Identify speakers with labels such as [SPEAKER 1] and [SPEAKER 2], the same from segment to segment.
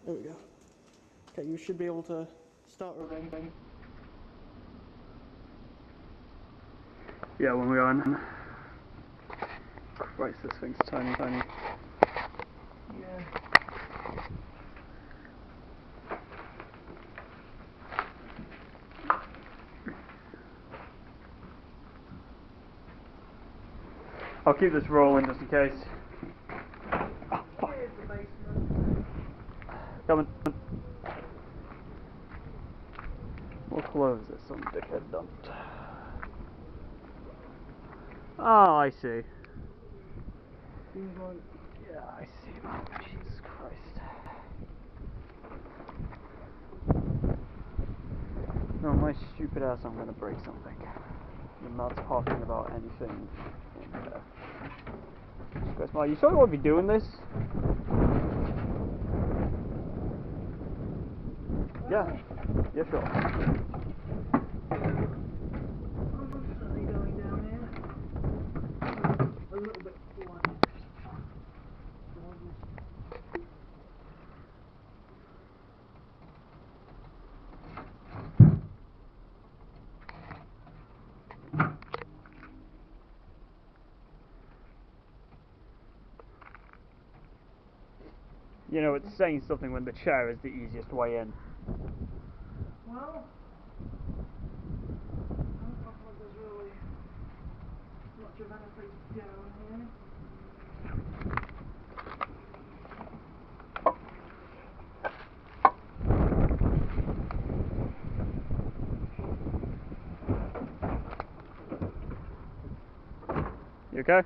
[SPEAKER 1] There we go. Okay, you should be able to start recording.
[SPEAKER 2] Yeah, when we're on. Christ, this thing's tiny.
[SPEAKER 1] Yeah.
[SPEAKER 2] I'll keep this rolling just in case. Oh, fuck.
[SPEAKER 1] Here's the basement.
[SPEAKER 2] Coming. What clothes is some dickhead dumped? Oh, I see. Yeah, I see. Oh, Jesus Christ. No, my stupid ass, I'm gonna break something. I'm not talking about anything in there. Jesus Christ, Are you sure you want to be doing this? Yeah. Yeah, sure.
[SPEAKER 1] I'm constantly going down here. A little bit flooded.
[SPEAKER 2] You know, it's saying something when the chair is the easiest way in.
[SPEAKER 1] Well, I don't know if there's really much of anything down here.
[SPEAKER 2] You okay?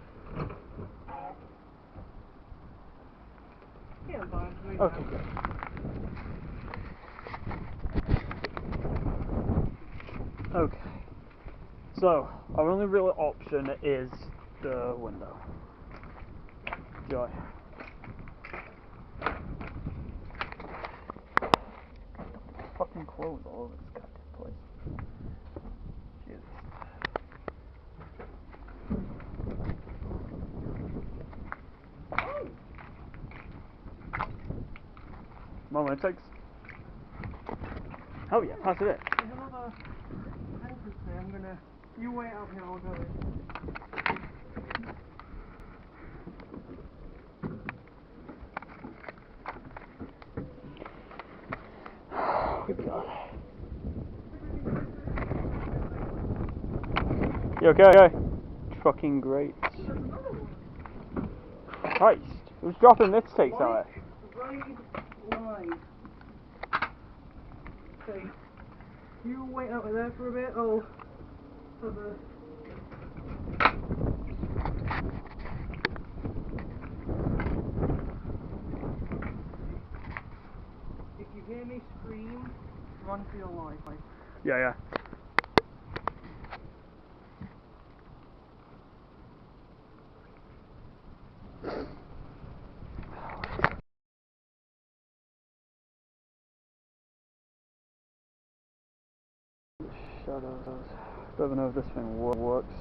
[SPEAKER 1] Yeah, I'm fine.
[SPEAKER 2] Okay, good. Okay. So, our only real option is the window. Joy. Fucking clothes all over this goddamn place. Jesus. Moment it takes. Hell yeah, pass it in.
[SPEAKER 1] There's another entrance there. I'm gonna. You wait out here, I'll go in.
[SPEAKER 2] Good God. You okay? Fucking great.
[SPEAKER 1] There's another one.
[SPEAKER 2] Christ. Who's dropping this takes out?
[SPEAKER 1] Right. Okay. You wait out there for a bit, I'll have a... If you hear me scream, run for your life.
[SPEAKER 2] Yeah. Shadows. Don't even know if this thing works.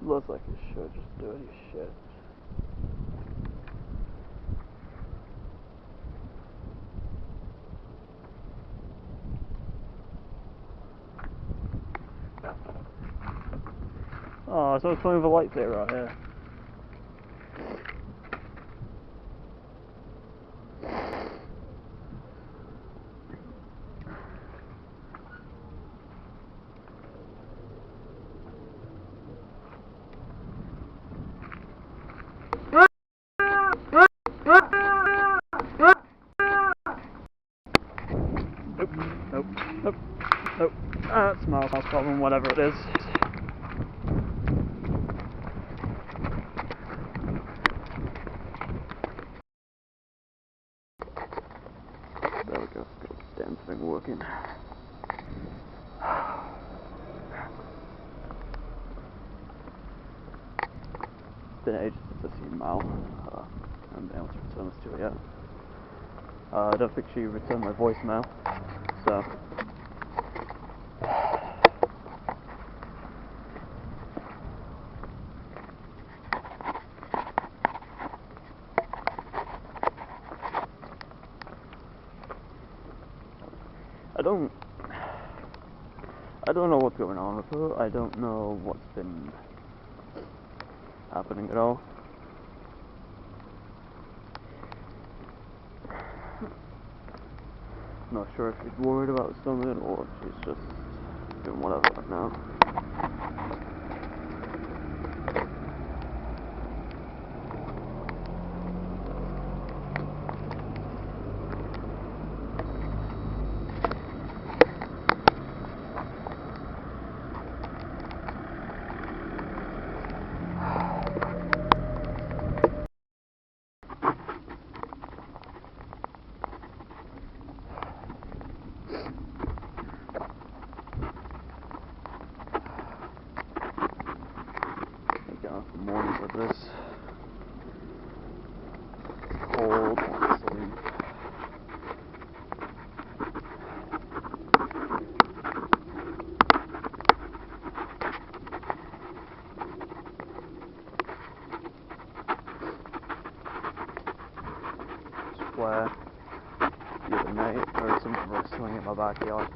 [SPEAKER 2] Looks like it should, just dirty shit. Oh, so it's playing with a lightsaber out here. Nope. That's Miles' problem, whatever it is. There we go. Got the damn thing working. Been ages since I've seen Mal. I haven't been able to return this to her yet. I don't think she returned my voicemail, so I don't know what's going on with her. I don't know what's been happening at all. Not sure if she's worried about something or if she's just doing whatever right now. Mornings like this. Cold, want to sleep. Swear, the other night I heard some wrestling in my backyard.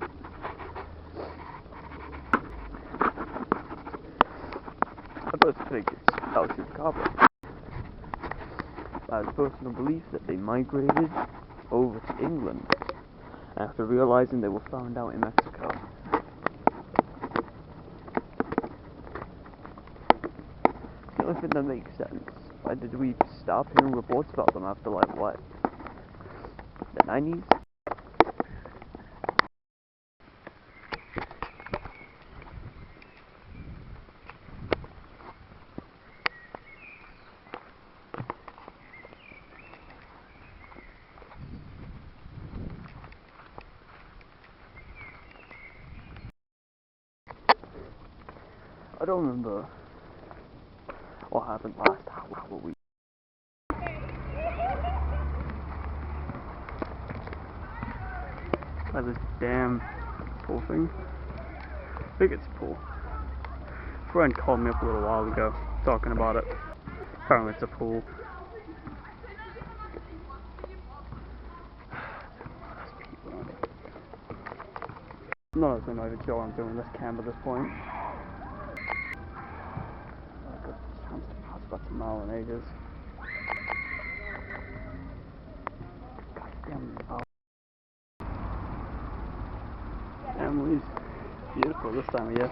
[SPEAKER 2] I personally think it's El Chupacabra. I have a personal belief that they migrated over to England after realizing they were found out in Mexico. The only thing that makes sense. Why did we stop hearing reports about them after, like, what? The 90s? I don't remember what happened last Halloween. By this damn pool thing. I think it's a pool. A friend called me up a little while ago talking about it. Apparently it's a pool. None of them know even sure I'm doing this cam at this point. I've got a chance to pass about a mile in ages. Goddamn oh. Emily's beautiful this time of year.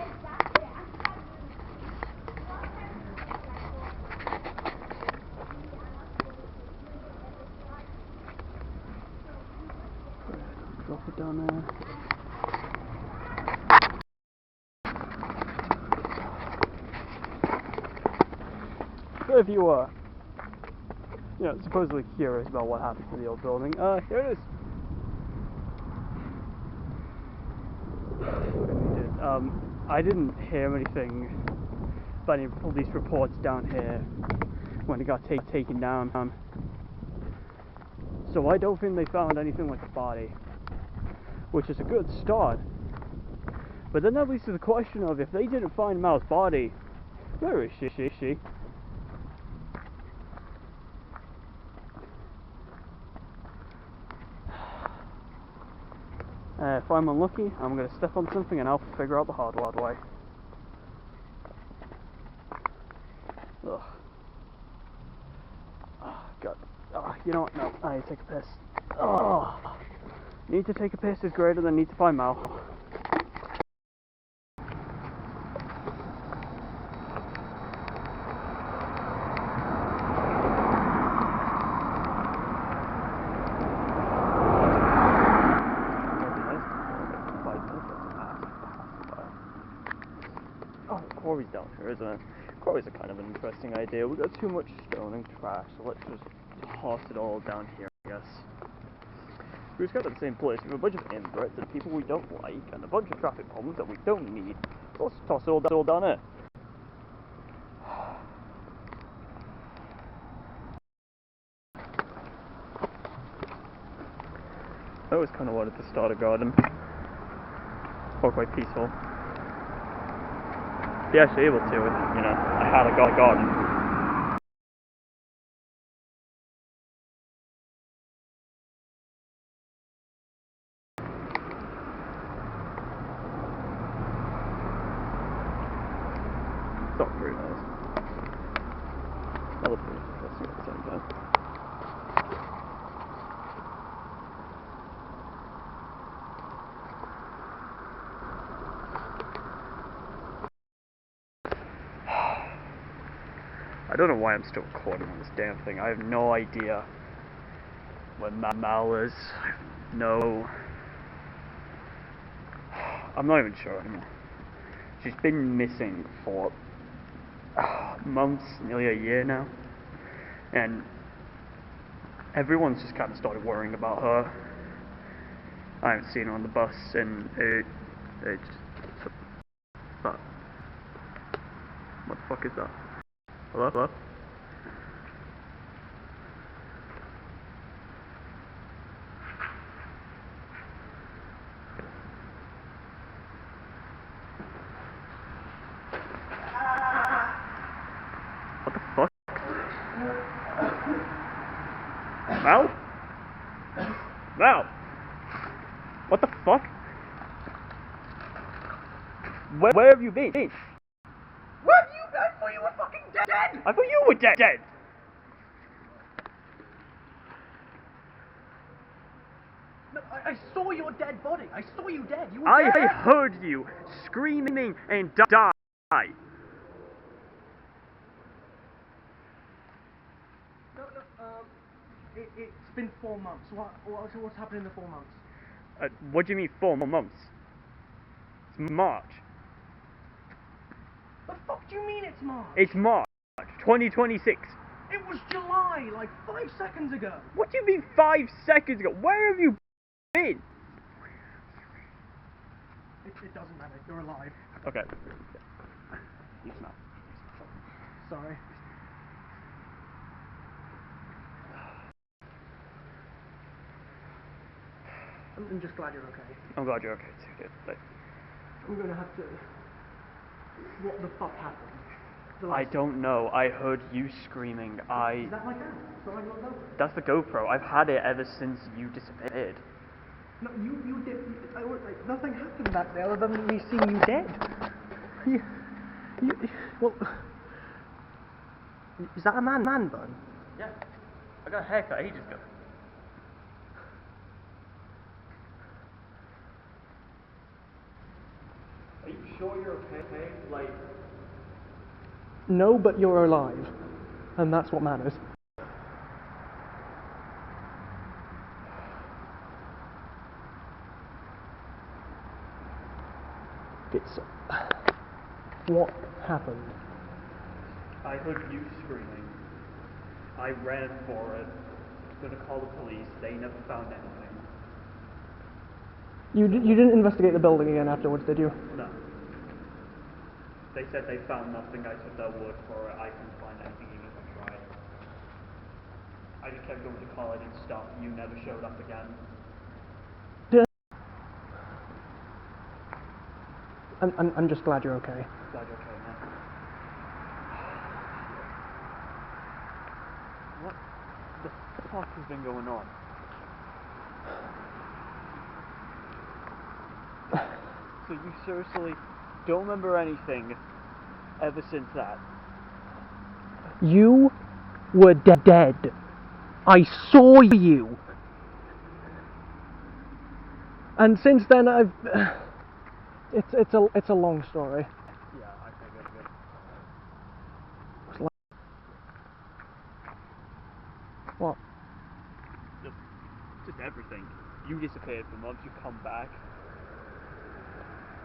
[SPEAKER 2] Drop it down there. So if you are, supposedly curious about what happened to the old building, here it is. I didn't hear anything about any police reports down here when it got taken down. So I don't think they found anything like a body, which is a good start. But then that leads to the question of, if they didn't find Mal's body, where is she? If I'm unlucky, I'm going to step on something and I'll figure out the hard way. Ugh. Oh, God. Oh, you know what? No, I need to take a piss. Oh. Need to take a piss is greater than need to find Mal. Oh, the quarry's down here, isn't it? Quarry's a kind of an interesting idea. We've got too much stone and trash, so let's just toss it all down here, I guess. We just got to the same place with a bunch of inbreds and people we don't like, and a bunch of traffic problems that we don't need. So let's toss it all down here. I always kind of wanted to start a garden. Or quite peaceful. Be actually able to, I had a garden. It's not very nice. That looks pretty interesting at the same time. I don't know why I'm still recording on this damn thing. I have no idea where Mal is. I have no... I'm not even sure anymore. She's been missing for months, nearly a year now. And everyone's just kind of started worrying about her. I haven't seen her on the bus and it's... What the fuck is that? Hello? Hello? What the fuck? Mal? Mal? What the fuck? Where have you been?
[SPEAKER 1] Where have you been? I thought you were fucking dead!
[SPEAKER 2] I thought you were dead!
[SPEAKER 1] No, I saw your dead body. I saw you dead. You were
[SPEAKER 2] I
[SPEAKER 1] dead.
[SPEAKER 2] heard you screaming and die.
[SPEAKER 1] No, it's been 4 months. What's happened in the 4 months?
[SPEAKER 2] What do you mean 4 months? It's March.
[SPEAKER 1] The fuck do you mean it's March?
[SPEAKER 2] It's March 2026.
[SPEAKER 1] It was July, like 5 seconds ago.
[SPEAKER 2] What do you mean 5 seconds ago? Where have you been?
[SPEAKER 1] It doesn't matter. You're alive.
[SPEAKER 2] Okay. He's not.
[SPEAKER 1] Sorry. I'm just glad you're okay.
[SPEAKER 2] I'm glad you're okay too, dude. Like,
[SPEAKER 1] I'm gonna have to... What the fuck happened?
[SPEAKER 2] I don't know. I heard you screaming.
[SPEAKER 1] Is that my camera? So I not know.
[SPEAKER 2] That's the GoPro. I've had it ever since you disappeared.
[SPEAKER 1] No, you did... nothing happened that day other than me seeing you dead. Well... Is that a man bun?
[SPEAKER 2] Yeah. I got a haircut ages ago. Are you sure you're okay? Like...
[SPEAKER 1] No, but you're alive. And that's what matters. It's... What happened?
[SPEAKER 2] I heard you screaming. I ran for it. Gonna call the police. They never found anything.
[SPEAKER 1] You didn't investigate the building again afterwards, did you?
[SPEAKER 2] No. They said they found nothing. I took their word for it. I couldn't find anything even if I tried. I just kept going to college and stuff. You never showed up again.
[SPEAKER 1] I'm just glad you're okay.
[SPEAKER 2] Glad you're okay, man. What the fuck has been going on? So you seriously don't remember anything ever since that?
[SPEAKER 1] You were dead. I saw you. And since then I've... It's a long story.
[SPEAKER 2] Yeah, I figured it.
[SPEAKER 1] What?
[SPEAKER 2] Just everything. You disappeared for months, you come back.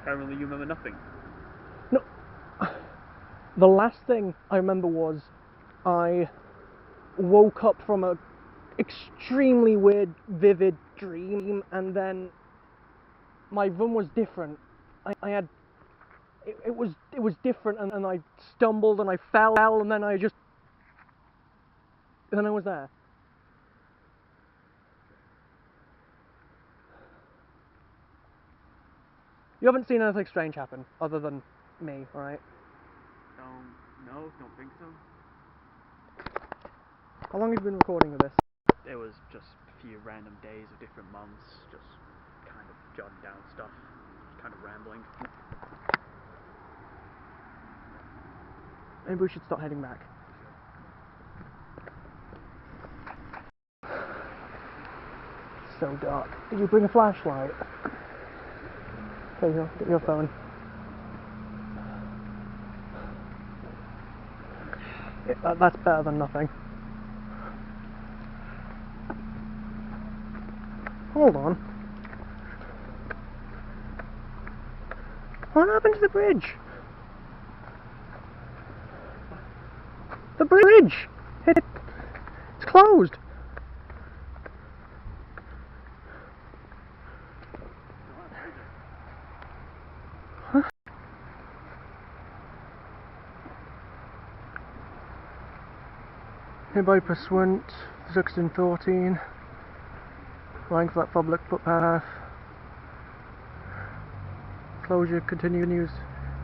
[SPEAKER 2] Apparently you remember nothing.
[SPEAKER 1] No. The last thing I remember was I woke up from a extremely weird, vivid dream, and then my room was different. I had... It was different, and I stumbled and I fell, and then I just... And then I was there. You haven't seen anything strange happen, other than me, right?
[SPEAKER 2] No, don't think so.
[SPEAKER 1] How long have you been recording of this?
[SPEAKER 2] It was just a few random days of different months, just kind of jotting down stuff, kind of rambling.
[SPEAKER 1] Maybe we should start heading back. It's so dark. Did you bring a flashlight? Okay, get your phone. Yeah, that's better than nothing. Hold on. What happened to the bridge? The bridge! It's closed! Huh? Hereby pursuant to 1614, flying for that public footpath. Closure continues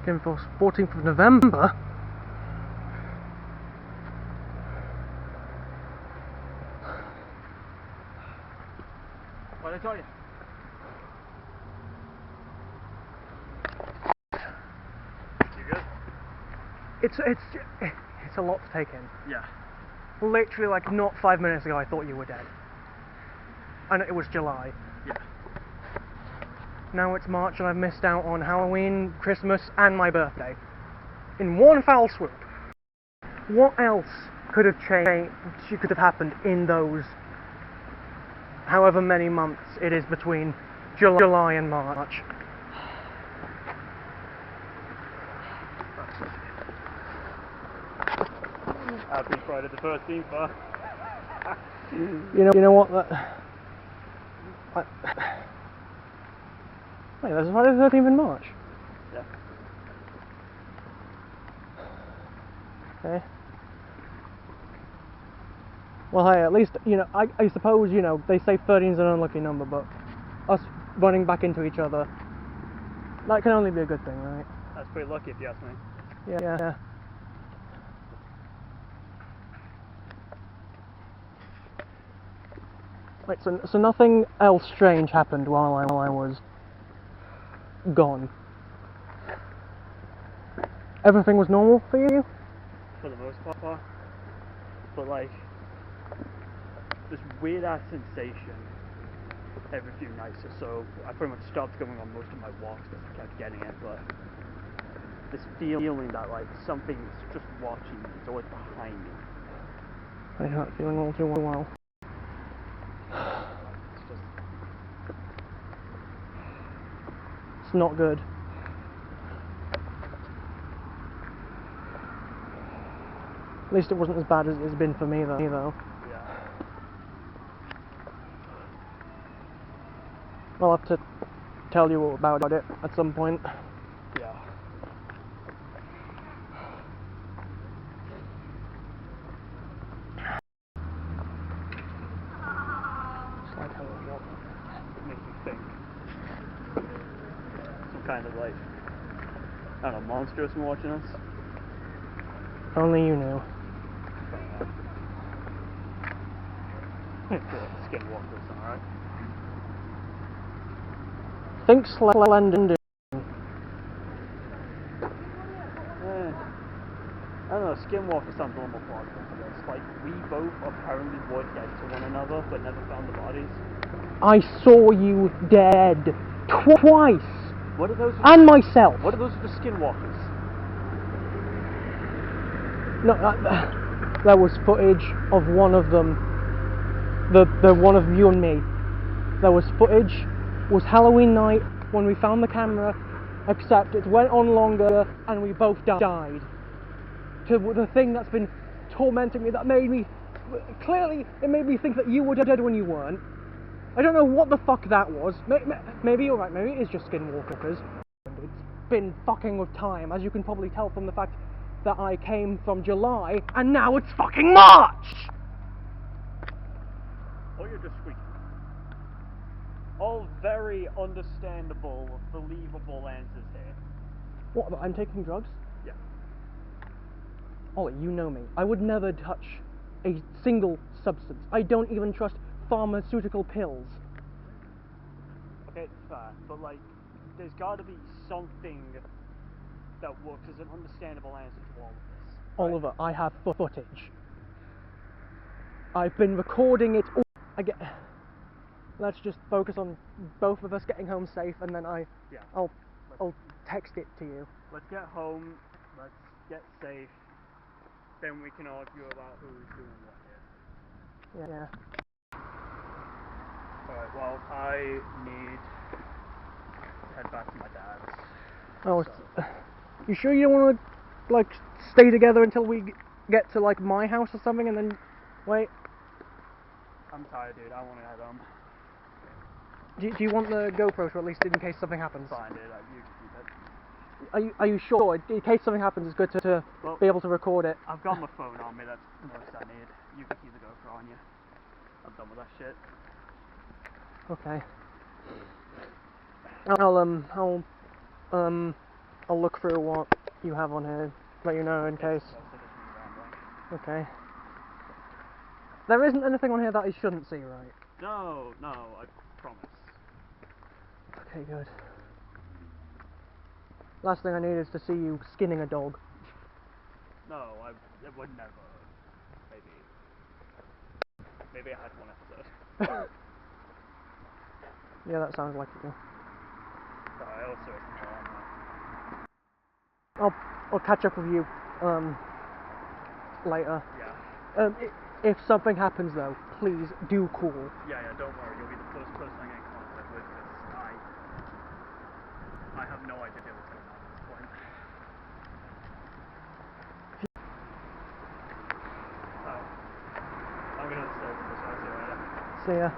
[SPEAKER 1] again for 14th of November. What did I tell you?
[SPEAKER 2] You good?
[SPEAKER 1] It's a lot to take in.
[SPEAKER 2] Yeah.
[SPEAKER 1] Literally, like, not 5 minutes ago I thought you were dead. And it was July.
[SPEAKER 2] Yeah.
[SPEAKER 1] Now it's March and I've missed out on Halloween, Christmas and my birthday. In one foul swoop. What else could have changed, could have happened in those however many months it is between July and March?
[SPEAKER 2] Happy Friday the 13th, huh?
[SPEAKER 1] You know what? Wait, there's Friday the 13th in March?
[SPEAKER 2] Yeah.
[SPEAKER 1] Okay. Well, hey, at least, you know, I suppose, you know, they say 13 is an unlucky number, but us running back into each other, that can only be a good thing, right?
[SPEAKER 2] That's pretty lucky if you ask me.
[SPEAKER 1] Yeah. Wait, so nothing else strange happened while I was gone? Everything was normal for you?
[SPEAKER 2] For the most part. But like, this weird ass sensation every few nights or so. I pretty much stopped going on most of my walks because I kept getting it, but this feeling that like something's just watching me, it's always behind me.
[SPEAKER 1] I know that feeling all too well.
[SPEAKER 2] It's just...
[SPEAKER 1] It's not good. At least it wasn't as bad as it's been for me though.
[SPEAKER 2] Yeah.
[SPEAKER 1] I'll have to tell you all about it at some point.
[SPEAKER 2] Yeah.
[SPEAKER 1] It's like how what
[SPEAKER 2] It makes me think. Some kind of like, I don't know, monster has been watching us.
[SPEAKER 1] only you knew.
[SPEAKER 2] Skinwalkers, alright?
[SPEAKER 1] Think Slender.
[SPEAKER 2] I don't know, Skinwalker sounds a little more plausible for this. Like, we both apparently were dead to one another, but never found the bodies.
[SPEAKER 1] I saw you dead twice,
[SPEAKER 2] What are those?
[SPEAKER 1] and myself.
[SPEAKER 2] What are those for Skinwalkers?
[SPEAKER 1] No, there was footage of one of them. The one of you and me. There was footage. It was Halloween night when we found the camera, except it went on longer and we both died. To the thing that's been tormenting me, that made me, clearly it made me think that you were dead when you weren't. I don't know what the fuck that was. Maybe you're right, maybe it is just Skinwalkers. It's been fucking with time, as you can probably tell from the fact that I came from July and now it's fucking March!
[SPEAKER 2] Or you're just squeaking. All very understandable, believable answers here.
[SPEAKER 1] What, that I'm taking drugs?
[SPEAKER 2] Yeah.
[SPEAKER 1] Ollie, you know me. I would never touch a single substance. I don't even trust pharmaceutical pills.
[SPEAKER 2] Okay, it's fair, but like, there's gotta be something that works as an understandable answer to all of this.
[SPEAKER 1] Oliver, I have footage. I've been recording it all. Let's just focus on both of us getting home safe, and then I'll text it to you.
[SPEAKER 2] Let's get home, let's get safe, then we can argue about who's doing what here.
[SPEAKER 1] Yeah.
[SPEAKER 2] Alright, well, I need to head back to my dad's.
[SPEAKER 1] Oh,
[SPEAKER 2] so.
[SPEAKER 1] You sure you don't want to, like, stay together until we get to, like, my house or something, and then wait?
[SPEAKER 2] I'm tired, dude. I want to head home.
[SPEAKER 1] Do you want the GoPro to at least in case something happens?
[SPEAKER 2] Fine, dude. You can keep it.
[SPEAKER 1] Are you sure? In case something happens, it's good to be able to record it.
[SPEAKER 2] I've got my phone on me. That's the most I need. You can keep the GoPro on you. I'm done with that shit.
[SPEAKER 1] Okay. I'll look through what you have on here. Let you know in case. Okay. There isn't anything on here that I shouldn't see, right?
[SPEAKER 2] No, I promise.
[SPEAKER 1] Okay, good. Last thing I need is to see you skinning a dog.
[SPEAKER 2] No, I would never. Maybe I had one episode.
[SPEAKER 1] Yeah, that sounds like it.
[SPEAKER 2] I also
[SPEAKER 1] I'll catch up with you later.
[SPEAKER 2] Yeah.
[SPEAKER 1] If something happens though, please do call.
[SPEAKER 2] Yeah, don't worry. You'll be the first person I get in contact with because I have no idea what's going on at this point. I'm gonna stay with this. I'll see you later.
[SPEAKER 1] See ya.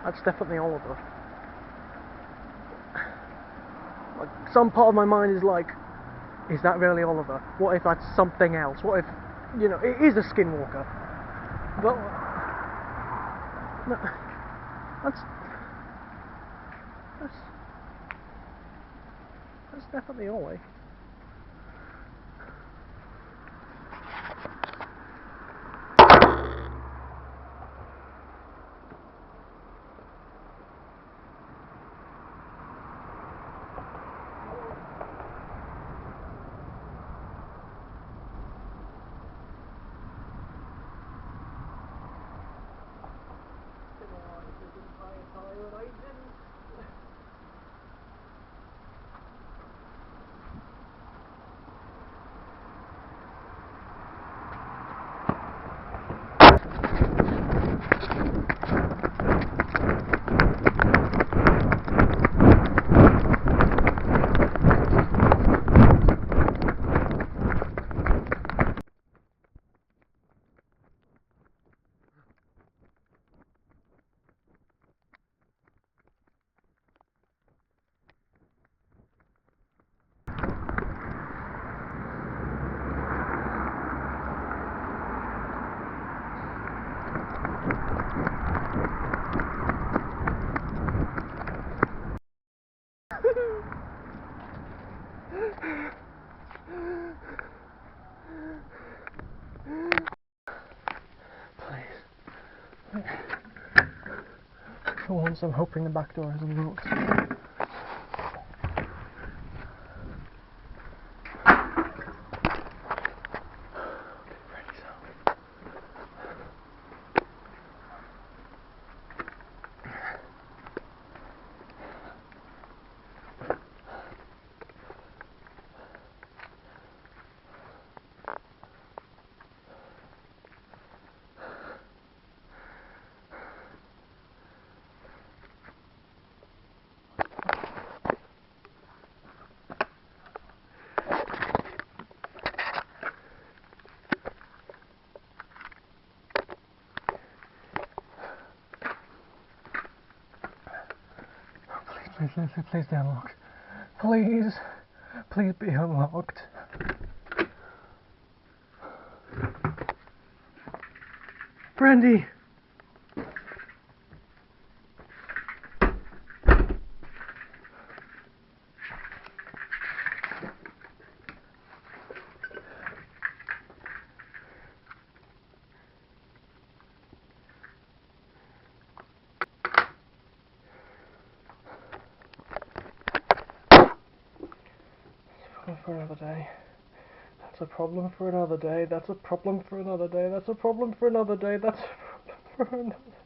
[SPEAKER 1] That's definitely Oliver. Like, some part of my mind is like, is that really Oliver? What if that's something else? What if, you know, it is a skinwalker? But no, that's definitely Ollie. For once, I'm hoping the back door isn't locked. Please be unlocked. Please. Please be unlocked. Brandy! For another day. That's a problem for another day. That's a problem for another day. That's a problem for another day. That's a problem for another day.